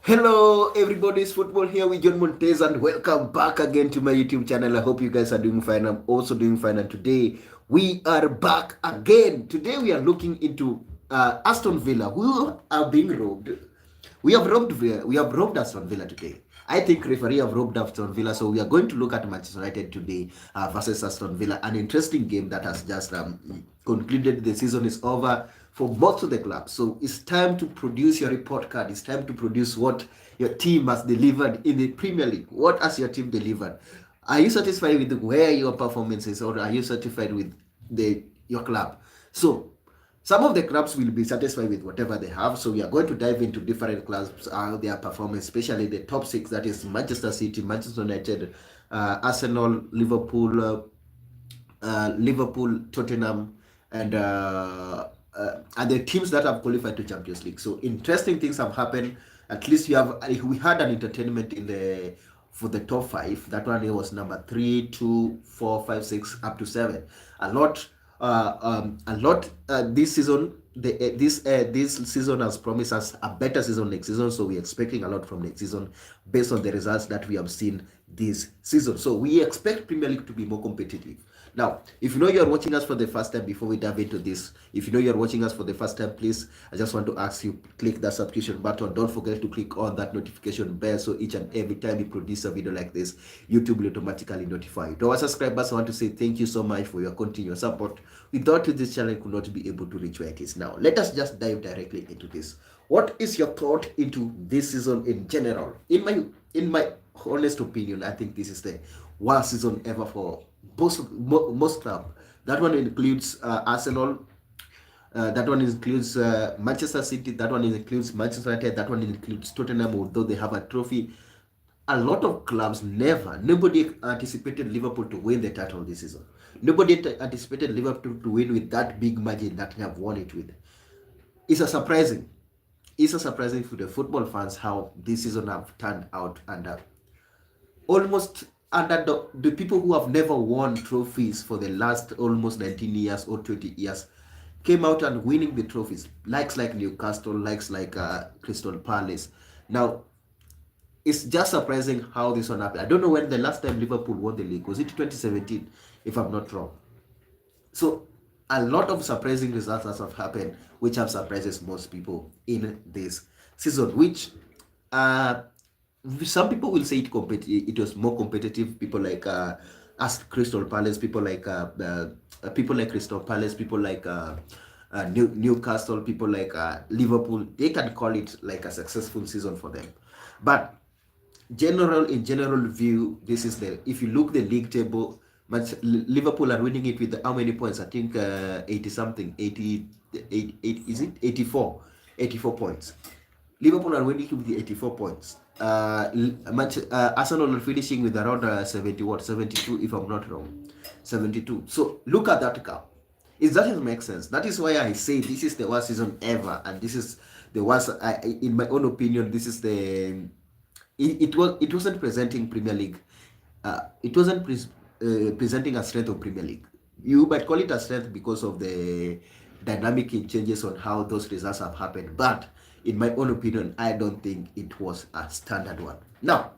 Hello, everybody's football here with John Montez, and welcome back again to my YouTube channel. I hope you guys are doing fine. I'm also doing fine, and today we are back again. Today we are looking into Aston Villa, who are being robbed. We have robbed Aston Villa today. I think referee have robbed Aston Villa, so we are going to look at Manchester United today versus Aston Villa, an interesting game that has just concluded. The season is over for most of the clubs, so it's time to produce your report card. It's time to produce what your team has delivered in the Premier League. What has your team delivered? Are you satisfied with where your performance is, or are you satisfied with your club? So some of the clubs will be satisfied with whatever they have. So we are going to dive into different clubs, their performance, especially the top six, that is Manchester City, Manchester United, Arsenal, Liverpool, Tottenham, and the teams that have qualified to Champions League. So interesting things have happened. At least we had an entertainment in the for the top five. That one, it was number 3, 2, 4, 5, 6, up to 7. A lot this season. This season has promised us a better season next season, so we're expecting a lot from next season based on the results that we have seen this season. So we expect Premier League to be more competitive. Now, if you know you're watching us for the first time, before we dive into this, if you know you're watching us for the first time, please, I just want to ask you, click that subscription button. Don't forget to click on that notification bell, so each and every time we produce a video like this, YouTube will automatically notify you. To our subscribers, I want to say thank you so much for your continuous support. Without you, this channel could not be able to reach where it is now. Let us just dive directly into this. What is your thought into this season in general? In my honest opinion, I think this is the worst season ever for most clubs. That one includes Arsenal. That one includes Manchester City. That one includes Manchester United. That one includes Tottenham, although they have a trophy. A lot of clubs nobody anticipated Liverpool to win the title this season. Nobody anticipated Liverpool to win with that big margin that they have won it with. It's a surprising. It's a surprising for the football fans how this season have turned out, and almost under the people who have never won trophies for the last almost 19 years or 20 years came out and winning the trophies, likes like Newcastle, likes like Crystal Palace. Now, it's just surprising how this one happened. I don't know when the last time Liverpool won the league. Was it 2017, if I'm not wrong? So a lot of surprising results have happened, which have surprises most people in this season, which uh, some people will say it was more competitive. People like us Crystal Palace, people like Crystal Palace, people like Newcastle, people like Liverpool, they can call it like a successful season for them. But in general view, this is the if you look the league table, Liverpool are winning it with how many points? I think 80 something, 88, is it 84? 84 points. Liverpool are winning it with the 84 points. Arsenal are finishing with around 72, if I'm not wrong. 72. So look at that gap. It doesn't make sense. That is why I say this is the worst season ever, and this is the worst. In my own opinion, this is it wasn't presenting Premier League. It wasn't presenting a strength of Premier League. You might call it a strength because of the dynamic changes on how those results have happened. But in my own opinion, I don't think it was a standard one. Now,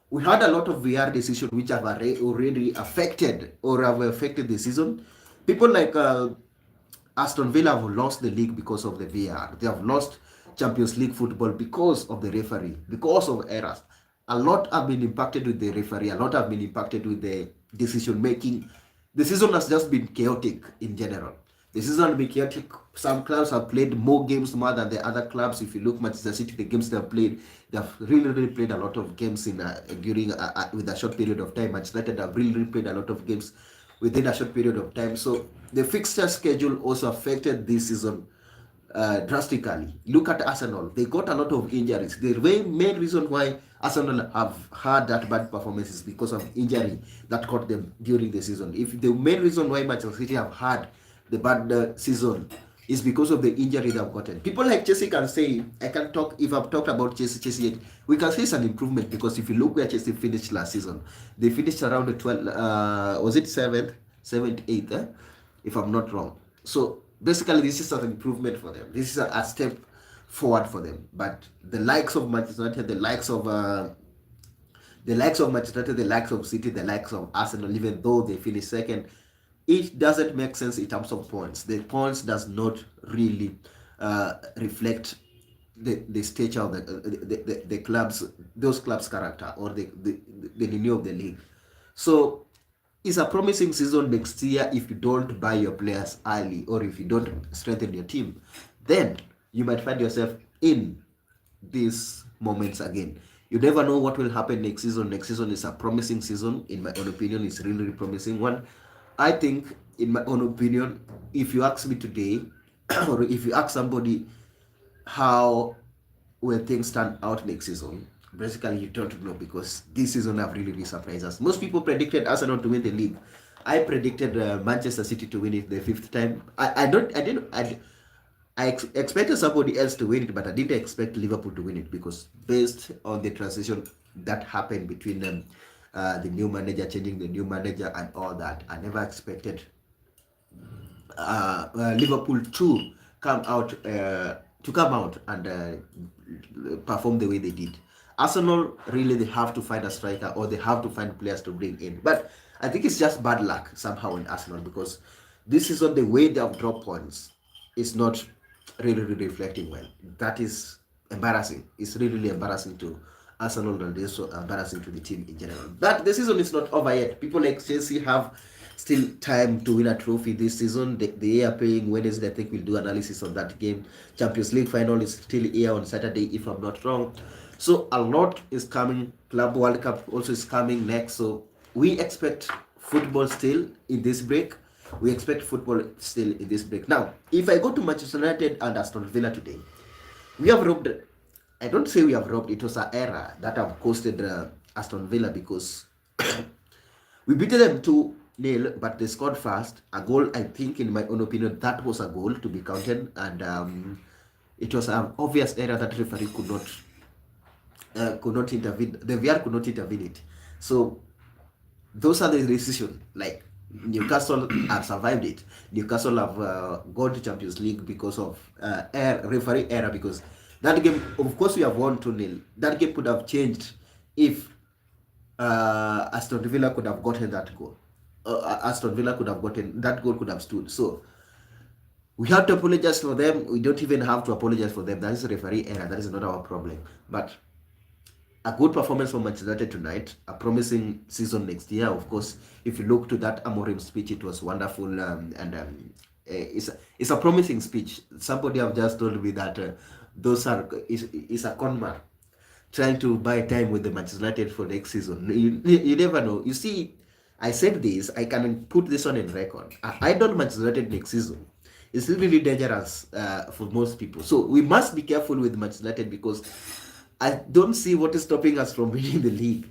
we had a lot of VR decisions which have already affected or have affected the season. People like Aston Villa have lost the league because of the VR. They have lost Champions League football because of the referee, because of errors. A lot have been impacted with the referee. A lot have been impacted with the decision making. The season has just been chaotic in general. The season has been chaotic. Some clubs have played more games more than the other clubs. If you look Manchester City, the games they have played, they have really played a lot of games in during with a short period of time. Manchester United have really played a lot of games within a short period of time. So the fixture schedule also affected this season drastically. Look at Arsenal. They got a lot of injuries. The main reason why Arsenal have had that bad performance is because of injury that caught them during the season. If the main reason why Manchester City have had the bad season is because of the injury they've gotten. People like Chelsea can say, I can talk, if I've talked about Chelsea, we can say it's an improvement, because if you look where Chelsea finished last season, they finished around the 12, was it 7th, 8th, if I'm not wrong. So basically, this is an improvement for them. This is a step forward for them. But the likes of Manchester United, the likes of Manchester United, the likes of City, the likes of Arsenal, even though they finish second, it doesn't make sense in terms of points. The points does not really reflect the stature of the clubs, those clubs' character, or the renewal of the league. So it's a promising season next year if you don't buy your players early, or if you don't strengthen your team. Then you might find yourself in these moments again. You never know what will happen next season. Next season is a promising season, in my own opinion. It's really, really promising one. I think, in my own opinion, if you ask me today, or if you ask somebody how will things turn out next season, basically you don't know, because this season have really, really surprised us. Most people predicted Arsenal to win the league. I predicted Manchester City to win it the fifth time. I expected somebody else to win it, but I didn't expect Liverpool to win it, because based on the transition that happened between them, the new manager changing the new manager and all that, I never expected Liverpool to come out and perform the way they did. Arsenal, really, they have to find a striker, or they have to find players to bring in. But I think it's just bad luck somehow in Arsenal, because this is not the way they have dropped points. It's not really, really reflecting well. That is embarrassing. It's really, really embarrassing to Arsenal, and also embarrassing to the team in general. But the season is not over yet. People like Chelsea have still time to win a trophy this season. They are playing Wednesday. I think we'll do analysis on that game. Champions League final is still here on Saturday, if I'm not wrong. So a lot is coming. Club World Cup also is coming next. So we expect football still in this break. We expect football still in this break. Now, if I go to Manchester United and Aston Villa today, we have robbed. I don't say we have robbed. It was an error that have costed Aston Villa, because we beat them 2-0, but they scored fast. A goal, I think, in my own opinion, that was a goal to be counted, and it was an obvious error that referee could not intervene. The VR could not intervene it. So those are the decisions. Like, Newcastle have survived it. Newcastle have gone to Champions League because of referee error, because that game, of course, we have won 2-0. That game could have changed if Aston Villa could have gotten that goal. Aston Villa could have gotten that goal, could have stood. So we have to apologize for them. We don't even have to apologize for them. That is a referee error. That is not our problem. But a good performance from Manchester United tonight, a promising season next year. Of course, if you look to that Amorim speech, it was wonderful, it's a promising speech. Somebody have just told me that is a con man trying to buy time with the Manchester United for next season. You never know. You see, I said this, I can put this on in record. I don't Manchester United next season. It's really dangerous for most people. So we must be careful with Manchester United, because I don't see what is stopping us from winning the league.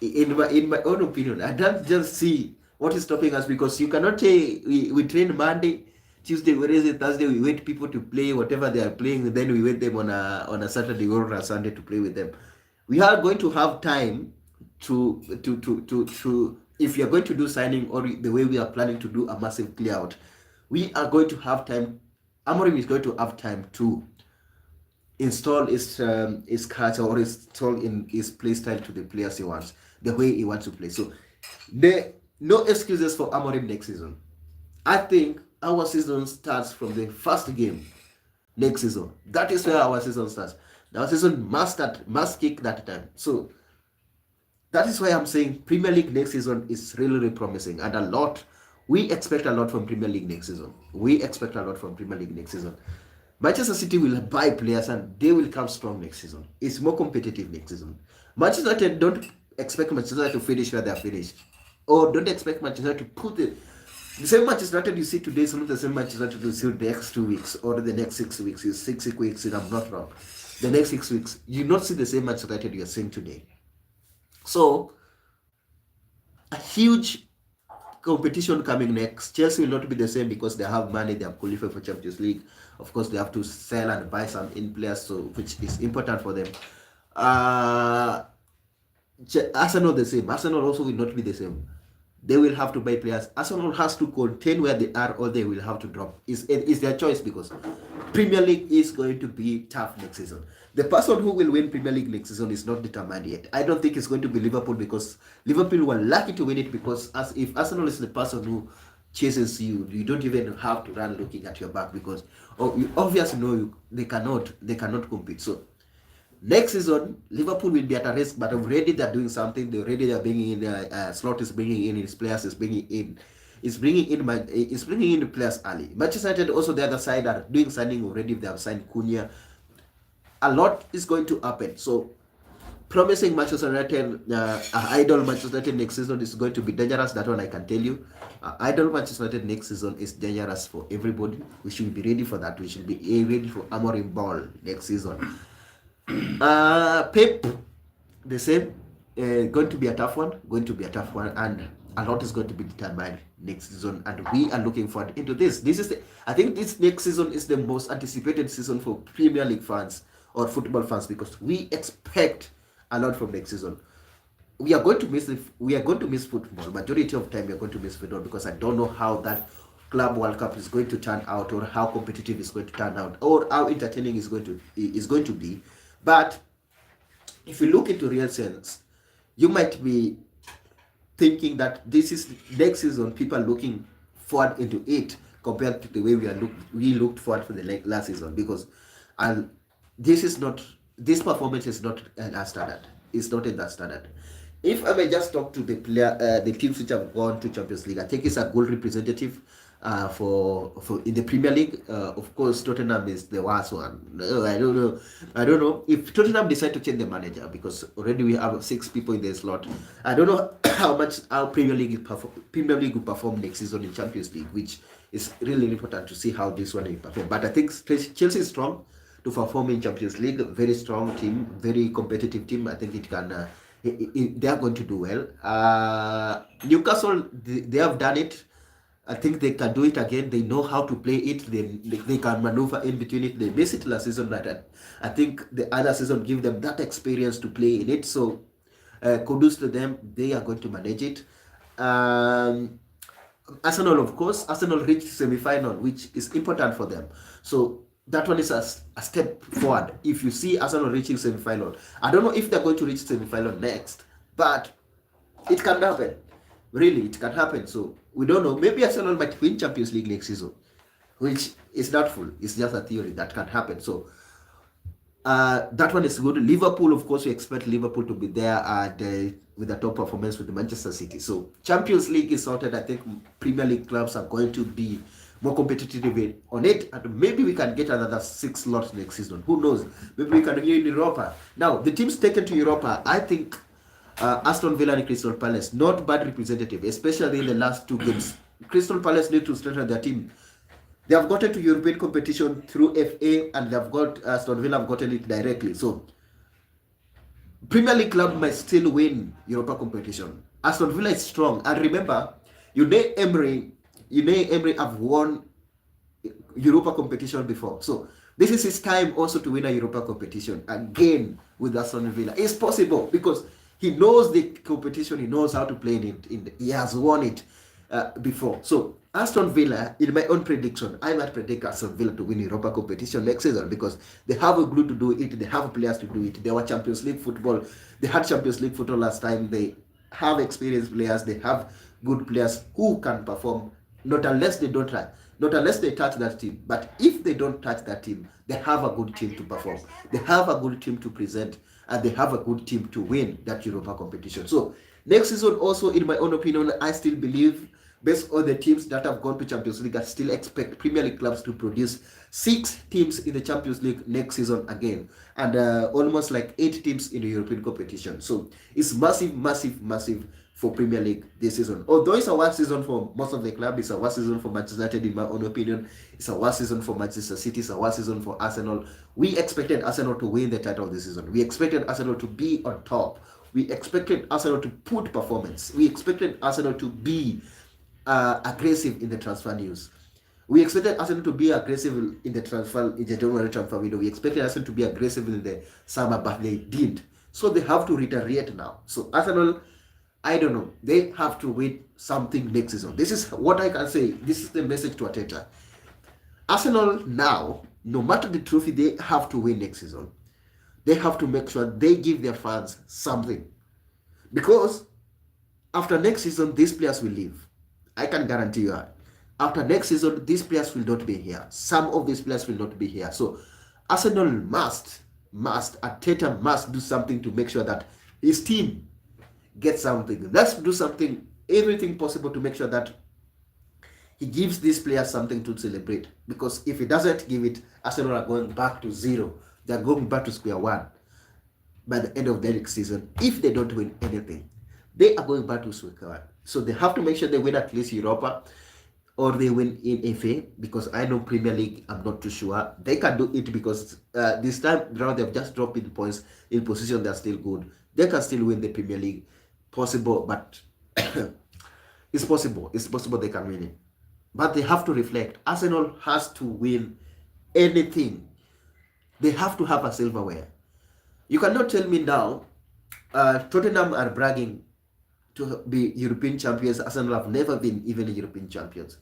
In my own opinion, I don't just see what is stopping us, because you cannot say we train Monday, Tuesday, Wednesday, Thursday, we wait people to play whatever they are playing, and then we wait them on a Saturday or a Sunday to play with them. We are going to have time to if you are going to do signing, or the way we are planning to do a massive clear out, we are going to have time. Amorim is going to have time to install his culture, or install in his play style to the players he wants, the way he wants to play. So no excuses for Amorim next season. I think our season starts from the first game next season. That is where our season starts. Our season must kick that time. So that is why I'm saying Premier League next season is really, really promising, and we expect a lot from Premier League next season. Manchester City will buy players, and they will come strong next season. It's more competitive next season. Manchester United, don't expect Manchester United to finish where they are finished, or don't expect Manchester United to put the same Manchester United you see today is not the same Manchester United you see the next 2 weeks, or the next 6 weeks. It's 6 weeks, if I'm not wrong. The next 6 weeks, you not see the same Manchester United you are seeing today. So a huge competition coming next. Chelsea will not be the same, because they have money, they have qualified for Champions League. Of course, they have to sell and buy some in players, so which is important for them. Arsenal the same. Arsenal also will not be the same. they will have to buy players. Arsenal has to contain where they are, or they will have to drop. It's their choice, because Premier League is going to be tough next season. The person who will win Premier League next season is not determined yet. I don't think it's going to be Liverpool, because Liverpool were lucky to win it, because as if Arsenal is the person who chases you, you don't even have to run looking at your back, because you obviously know they cannot compete. So next season, Liverpool will be at a risk, but already they're doing something. They're bringing in. Slot is bringing in his players. Is bringing in. Is bringing in the players early. Manchester United also the other side are doing signing already. They have signed Cunha. A lot is going to happen. So promising Manchester United, idle Manchester United next season is going to be dangerous. That one I can tell you. Idle Manchester United next season is dangerous for everybody. We should be ready for that. We should be ready for Amorim ball next season. Pep, the same. Going to be a tough one. And a lot is going to be determined next season, and we are looking forward into this. I think this next season is the most anticipated season for Premier League fans or football fans, because we expect a lot from next season. We are going to miss football. Majority of time we are going to miss football, because I don't know how that Club World Cup is going to turn out, or how competitive it's going to turn out, or how entertaining is going to be. But if you look into real sense, you might be thinking that this is next season, people are looking forward into it compared to the way we looked forward for the last season, because this performance is not that standard. It's not in that standard. If I may just talk to the teams which have gone to Champions League, I think it's a good representative for in the Premier League. Of course, Tottenham is the worst one. I don't know if Tottenham decide to change the manager, because already we have 6 people in the slot. I don't know how Premier League will perform next season in Champions League, which is really important to see how this one will perform. But I think Chelsea is strong to perform in Champions League. Very strong team, very competitive team. I think it can. They are going to do well. Newcastle, they have done it. I think they can do it again. They know how to play it. They can maneuver in between it. They missed it last season, but I think the other season give them that experience to play in it. So kudos to them. They are going to manage it. Arsenal, of course, reached semi-final, which is important for them. So that one is a step forward. If you see Arsenal reaching semi-final, I don't know if they're going to reach semi-final next, but it can happen. Really, it can happen. So we don't know. Maybe Arsenal might win Champions League next season, which is doubtful. It's just a theory that can happen. So that one is good. Liverpool, of course, we expect Liverpool to be there with the top performance with the Manchester City. So Champions League is sorted. I think Premier League clubs are going to be more competitive on it, and maybe we can get another 6 slots next season. Who knows? Maybe we can go in Europa. Now, the teams taken to Europa, I think Aston Villa and Crystal Palace, not bad representative, especially in the last 2 games. Crystal Palace need to strengthen their team. They have gotten to European competition through FA, and they've got Aston Villa have gotten it directly. So Premier League club might still win Europa competition. Aston Villa is strong, and remember, Unai Emery have won Europa competition before. So this is his time also to win a Europa competition again with Aston Villa. It's possible, because he knows the competition. He knows how to play in it. He has won it before. So Aston Villa, in my own prediction, I might predict Aston Villa to win Europa competition next season, because they have a glue to do it. They have players to do it. They were Champions League football. They had Champions League football last time. They have experienced players. They have good players who can perform. Not unless they don't try. Not unless they touch that team. But if they don't touch that team, they have a good team to perform. They have a good team to present, and they have a good team to win that Europa competition. So next season also, in my own opinion, I still believe, based on the teams that have gone to Champions League, I still expect Premier League clubs to produce 6 teams in the Champions League next season again, and almost like 8 teams in the European competition. So it's massive for Premier League this season. Although it's a worst season for most of the club, it's a worst season for Manchester United in my own opinion. It's a worst season for Manchester City. It's a worst season for Arsenal. We expected Arsenal to win the title this season. We expected Arsenal to be on top. We expected Arsenal to put performance. We expected Arsenal to be aggressive in the transfer news. We expected Arsenal to be aggressive in the January transfer window. We expected Arsenal to be aggressive in the summer, but they didn't. So they have to reiterate now. So Arsenal, I don't know. They have to win something next season. This is what I can say. This is the message to Arteta. Arsenal now, no matter the trophy, they have to win next season. They have to make sure they give their fans something. Because after next season, these players will leave. I can guarantee you that. After next season, these players will not be here. Some of these players will not be here. So Arsenal Arteta must do something to make sure that his team gets something. Let's do something, everything possible to make sure that he gives these players something to celebrate. Because if he doesn't give it, Arsenal are going back to zero. They're going back to square one by the end of the next season. If they don't win anything, they are going back to square one. So they have to make sure they win at least Europa, or they win in FA, because I know Premier League, I'm not too sure. They can do it because this time around they've just dropped in points, in position they're still good. They can still win the Premier League. Possible, but it's possible. It's possible they can win it. But they have to reflect. Arsenal has to win anything. They have to have a silverware. You cannot tell me now, Tottenham are bragging to be European champions. Arsenal have never been even European champions.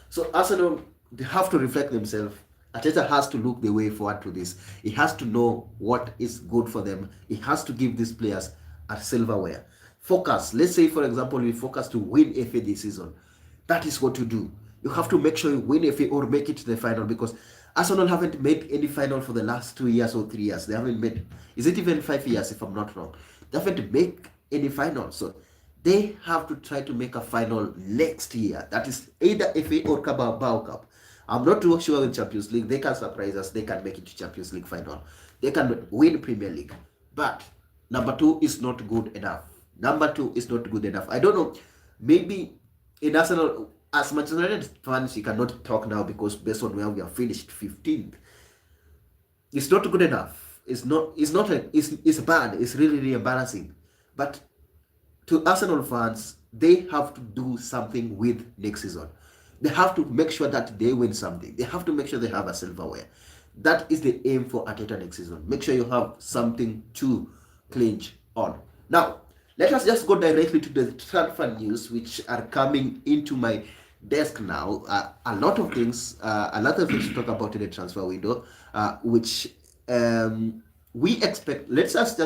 So Arsenal, they have to reflect themselves. Arteta has to look the way forward to this. He has to know what is good for them. He has to give these players a silverware. Focus. Let's say, for example, we focus to win FA this season. That is what you do. You have to make sure you win FA or make it to the final, because Arsenal haven't made any final for the last 2 years or 3 years. They haven't made, is it even 5 years if I'm not wrong? They haven't made any final. So they have to try to make a final next year. That is either FA or Carabao Cup. I'm not too sure in Champions League. They can surprise us. They can make it to Champions League final. They can win Premier League. But number 2 is not good enough. Number 2 is not good enough. I don't know. Maybe in Arsenal, as Manchester United fans, you cannot talk now because based on where we are finished 15th, it's not good enough. It's bad. It's really, really embarrassing. But to Arsenal fans, they have to do something with next season. They have to make sure that they win something. They have to make sure they have a silverware. That is the aim for Arteta next season. Make sure you have something to clinch on. Now, let us just go directly to the transfer news, which are coming into my desk now. A lot of things to talk about in the transfer window, which we expect. We start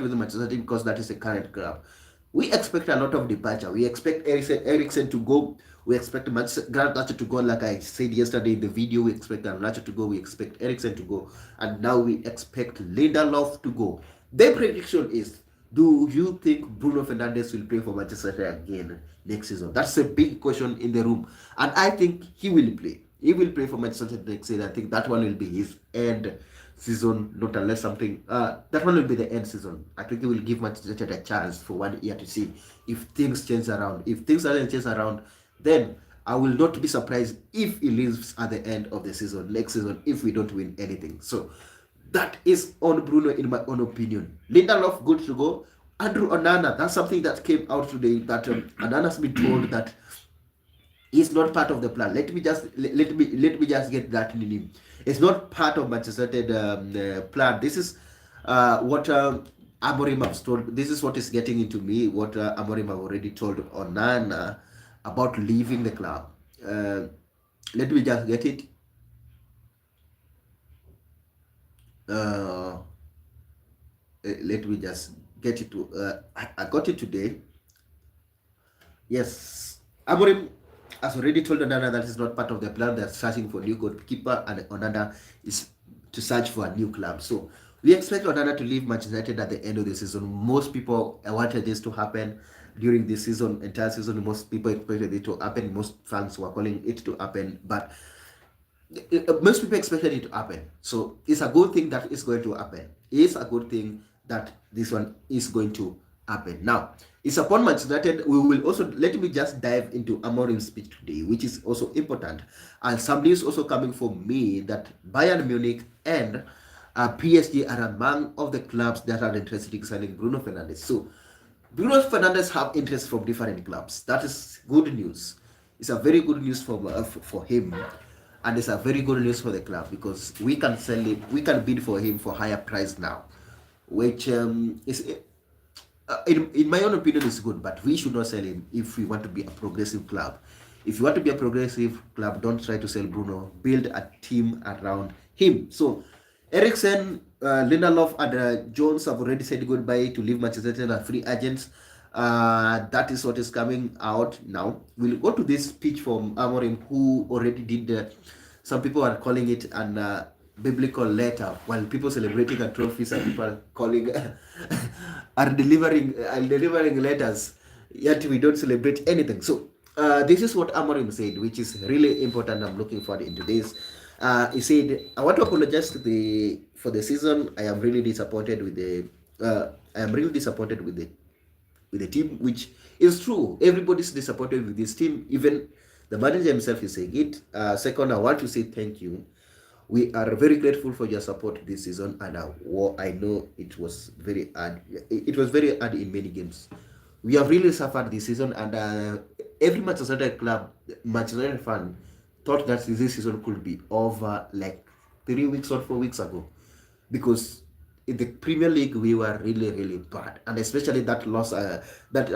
with the Manchester City because that is the current club. We expect a lot of departure. We expect Eriksen to go. We expect Garnacho to go, like I said yesterday in the video. We expect Garnacho to go. We expect Eriksen to go. And now we expect Lindelof to go. The prediction is, do you think Bruno Fernandes will play for Manchester United again next season? That's a big question in the room. And I think he will play. He will play for Manchester United next season. I think that one will be his end season, not unless something. That one will be the end season. I think he will give Manchester United a chance for 1 year to see if things change around. If things doesn't change around, then I will not be surprised if he leaves at the end of the season, next season, if we don't win anything. So that is on Bruno, in my own opinion. Lindelof, good to go. Andrew Onana, that's something that came out today, that Onana's been told that he's not part of the plan. Let me just get that in him. It's not part of Manchester United plan. This is what Amorim has told. This is what is getting into me. What Amorim have already told Onana about leaving the club. Let me just get it. Let me just get it to I got it today. Yes, Amorim has already told Onana that is not part of the plan. They're searching for a new goalkeeper, and Onana is to search for a new club. So we expect Onana to leave Manchester United at the end of the season. Most people wanted this to happen during this season, entire season. Most people expected it to happen. Most fans were calling it to happen, but most people expected it to happen. So it's a good thing that it's going to happen. It's a good thing that this one is going to happen. Now, it's upon Manchester United. We will also, let me just dive into Amorim's speech today, which is also important. And some news also coming from me that Bayern Munich and PSG are among of the clubs that are interested in signing Bruno Fernandes. So Bruno Fernandes have interest from different clubs. That is good news. It's a very good news for him. And it's a very good news for the club, because we can sell it, we can bid for him for higher price now, which is in my own opinion, is good, but we should not sell him if we want to be a progressive club. If you want to be a progressive club, don't try to sell Bruno. Build a team around him. So, Eriksen, Lindelof, and Jones have already said goodbye to leave Manchester United as free agents. That is what is coming out now. We'll go to this speech from Amorim, who already did. Some people are calling it an biblical letter, while people celebrating a trophy, some people calling are delivering letters. Yet we don't celebrate anything. So this is what Amorim said, which is really important. I'm looking forward into this. He said, "I want to apologize for the season. I am really disappointed with the. I am really disappointed with the team, which is true. Everybody's disappointed with this team. Even the manager himself is saying it. Second, I want to say thank you. We are very grateful for your support this season, and I know it was very hard. It was very hard in many games. We have really suffered this season, and every Manchester United club, Manchester United fan, thought that this season could be over like 3 weeks or 4 weeks ago, because in the Premier League we were really, really bad, and especially that loss, that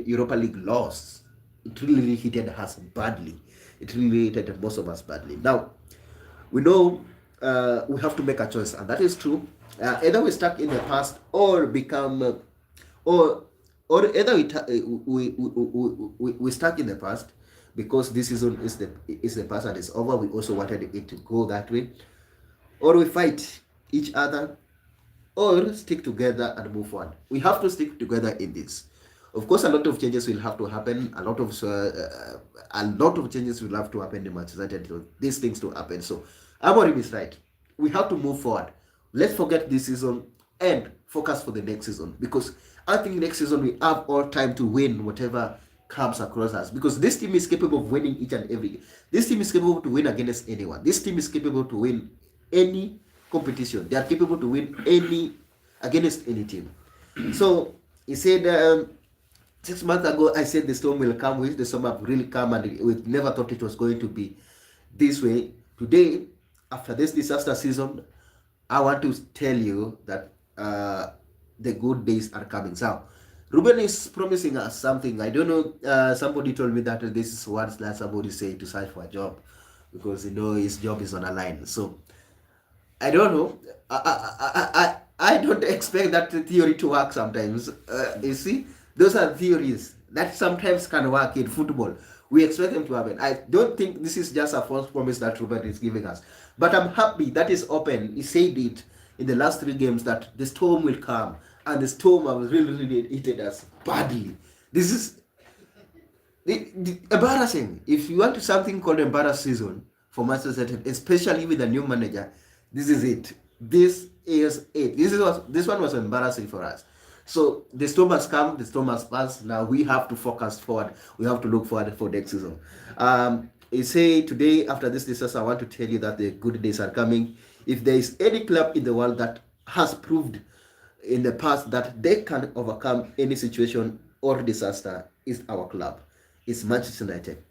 Europa League loss, it really hit us badly. It really hit most of us badly. Now we know we have to make a choice, and that is true. Either we stuck in the past or become, or either we stuck in the past because this season is the past and it's over. We also wanted it to go that way, or we fight each other, or stick together and move on. We have to stick together in this. Of course, a lot of changes will have to happen. A lot of changes will have to happen in Manchester United for these things to happen. So, Amorim is right. We have to move forward. Let's forget this season and focus for the next season, because I think next season we have all time to win whatever comes across us, because this team is capable of winning each and every. This team is capable to win against anyone. This team is capable to win any competition. They are capable to win against any team. So he said. 6 months ago, I said the storm will come, which the storm have really come, and we never thought it was going to be this way. Today, after this disaster season, I want to tell you that the good days are coming. So, Ruben is promising us something. I don't know. Somebody told me that this is what somebody said to search for a job, because his job is on a line. So, I don't know. I don't expect that theory to work sometimes. You see. Those are theories that sometimes can work in football. We expect them to happen. I don't think this is just a false promise that Robert is giving us. But I'm happy that is open. He said it in the last 3 games that the storm will come. And the storm has really hit us badly. This is embarrassing. If you want something called embarrass season for Manchester United, especially with a new manager, this is it. This is it. This one was embarrassing for us. So the storm has come, the storm has passed. Now we have to focus forward. We have to look forward for next season. He say today, after this disaster, I want to tell you that the good days are coming. If there is any club in the world that has proved in the past that they can overcome any situation or disaster, is our club. It's Manchester United.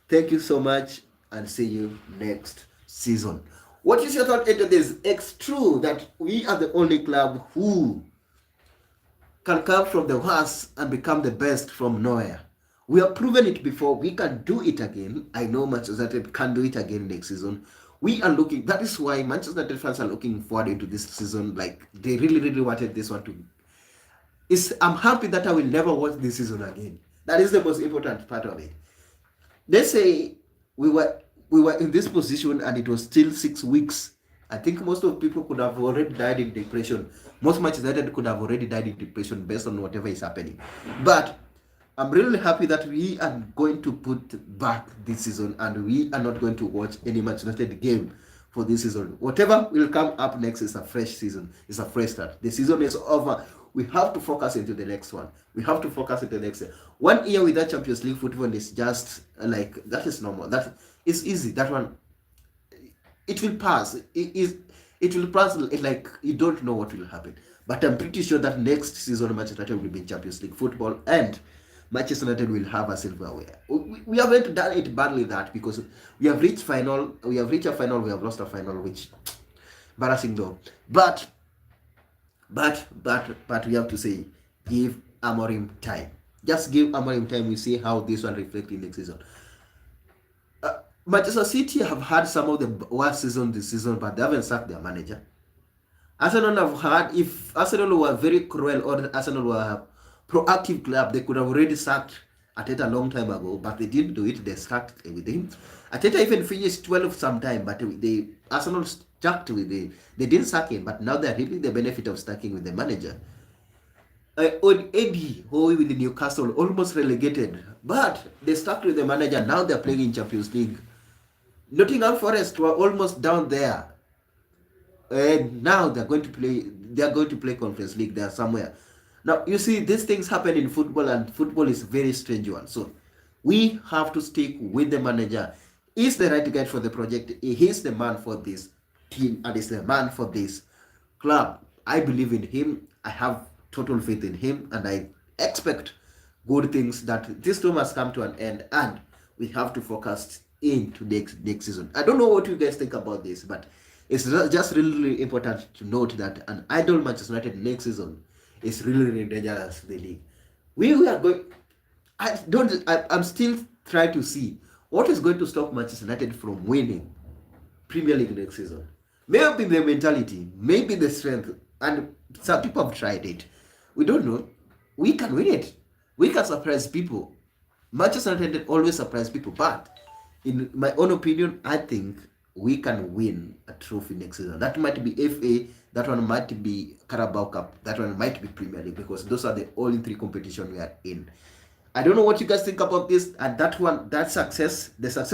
Thank you so much, and see you next season. What is your thought into this? It's true that we are the only club who can come from the worst and become the best from nowhere. We have proven it before. We can do it again. I know Manchester United can do it again next season. We are looking. That is why Manchester United fans are looking forward into this season. Like they really, really wanted this one to. I'm happy that I will never watch this season again. That is the most important part of it. Let's say we were in this position and it was still 6 weeks. I think most of people could have already died in depression. Most Manchester United could have already died in depression based on whatever is happening. But I'm really happy that we are going to put back this season, and we are not going to watch any Manchester United game for this season. Whatever will come up next is a fresh season. It's a fresh start. The season is over. We have to focus into the next one. We have to focus into the next year. 1 year without Champions League football is just like, that is normal. That is easy. That one, it will pass. It will pass like you don't know what will happen. But I'm pretty sure that next season Manchester United will be in Champions League football, and Manchester United will have a silverware. We haven't done it badly that, because we have reached a final, we have lost a final, which embarrassing though. But But we have to say, give Amorim time. Just give Amorim time. We see how this one reflect in next season. Manchester City have had some of the worst season this season, but they haven't sacked their manager. Arsenal have had, if Arsenal were very cruel or Arsenal were a proactive club, they could have already sacked Arteta a long time ago, but they didn't do it. They stuck with him. Arteta even finished 12th sometime, but Arsenal stuck with it. They didn't sack him, but now they're reaping the benefit of stacking with the manager. On Eddie Howe with the Newcastle almost relegated, but they stuck with the manager. Now they're playing in Champions League. Nottingham Forest were almost down there, and now they're going to play. They're going to play Conference League. They're somewhere. Now you see these things happen in football, and football is a very strange one. So we have to stick with the manager. He's the right guy for the project. He's the man for this team, and he's the man for this club. I believe in him. I have total faith in him, and I expect good things. That this term has come to an end, and we have to focus into next season. I don't know what you guys think about this, but it's just really important to note that an idle Manchester United next season is really dangerous to the league. We are going. I'm still trying to see what is going to stop Manchester United from winning Premier League next season. Maybe the mentality, maybe the strength, and some people have tried it. We don't know. We can win it. We can surprise people. Manchester United always surprise people, but in my own opinion, I think we can win a trophy next season. That might be FA, that one might be Carabao Cup, that one might be Premier League, because those are the only three competitions we are in. I don't know what you guys think about this, and that one, the success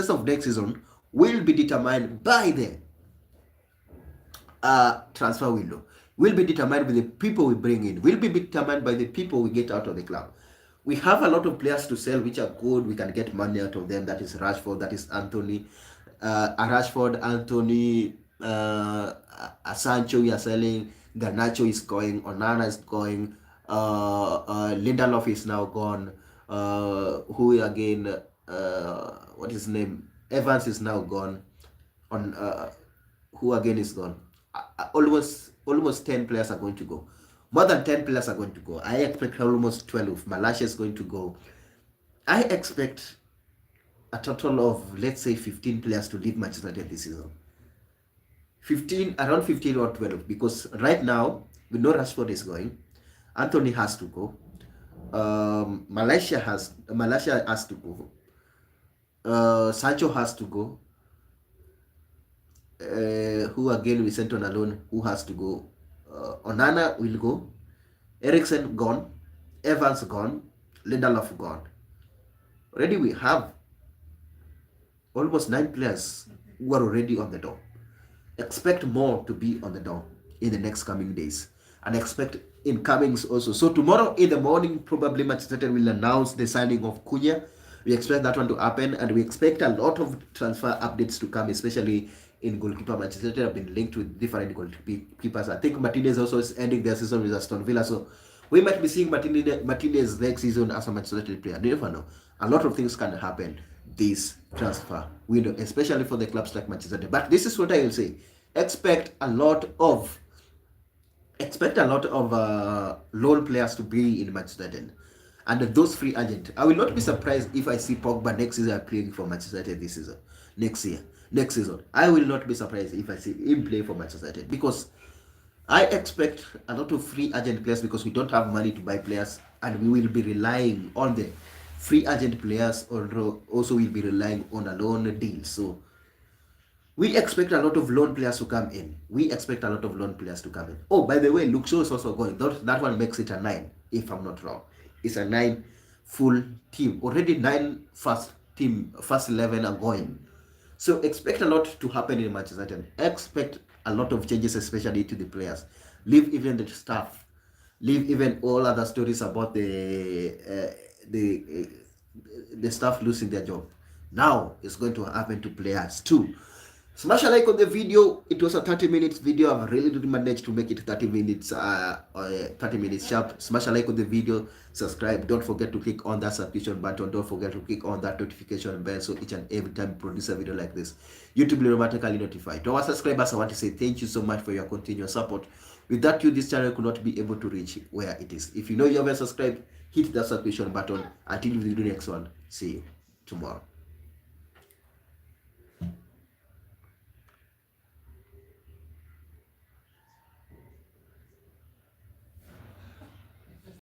of next season will be determined by the transfer window. Will be determined by the people we bring in. Will be determined by the people we get out of the club. We have a lot of players to sell, which are good. We can get money out of them. That is Rashford. That is Anthony. Rashford, Anthony, Sancho. We are selling. Garnacho is going. Onana is going. Lindelof is now gone. Who again? What is his name? Evans is now gone. On who again is gone? Almost 10 players are going to go. More than 10 players are going to go. I expect almost 12. Malacia is going to go. I expect a total of, let's say, 15 players to leave Manchester United this season. Around 15 or 12, because right now we know Rashford is going. Anthony has to go. Malacia has to go. Sancho has to go. Who again we sent on a loan? Who has to go? Onana will go. Eriksen gone. Evans gone. Lindelof gone. Already we have almost 9 players who are already on the door. Expect more to be on the door in the next coming days, and expect incomings also. So tomorrow in the morning, probably Manchester United will announce the signing of Cunha. We expect that one to happen, and we expect a lot of transfer updates to come, especially in goalkeeper. Manchester United have been linked with different goalkeepers. I think Martinez also is ending their season with Aston Villa, so we might be seeing Martinez next season as a Manchester United player. You never know. A lot of things can happen this transfer window, especially for the clubs like Manchester United. But this is what I will say: expect a lot of loan players to be in Manchester United, and those free agents. I will not be surprised if I see Pogba next season playing for Manchester United this season. Next season, I will not be surprised if I see him play for Manchester United, because I expect a lot of free agent players, because we don't have money to buy players, and we will be relying on the free agent players, or also we'll be relying on a loan deal. So we expect a lot of loan players to come in. Oh, by the way, Luke Shaw is also going. That one makes it a 9, if I'm not wrong. It's a 9 full team. Already 9 first 11 are going. So expect a lot to happen in Manchester United. Expect a lot of changes, especially to the players. Leave even the staff. Leave even all other stories about the staff losing their job. Now it's going to happen to players too. Smash a like on the video. It was a 30 minutes video. I've really managed to make it 30 minutes 30 minutes sharp. Smash a like on the video, subscribe. Don't forget to click on that subscription button. Don't forget to click on that notification bell so each and every time we produce a video like this, YouTube will automatically notify. To our subscribers, I want to say thank you so much for your continuous support. Without you, this channel could not be able to reach where it is. If you know you haven't subscribed, hit that subscription button. Until we do the next one, see you tomorrow.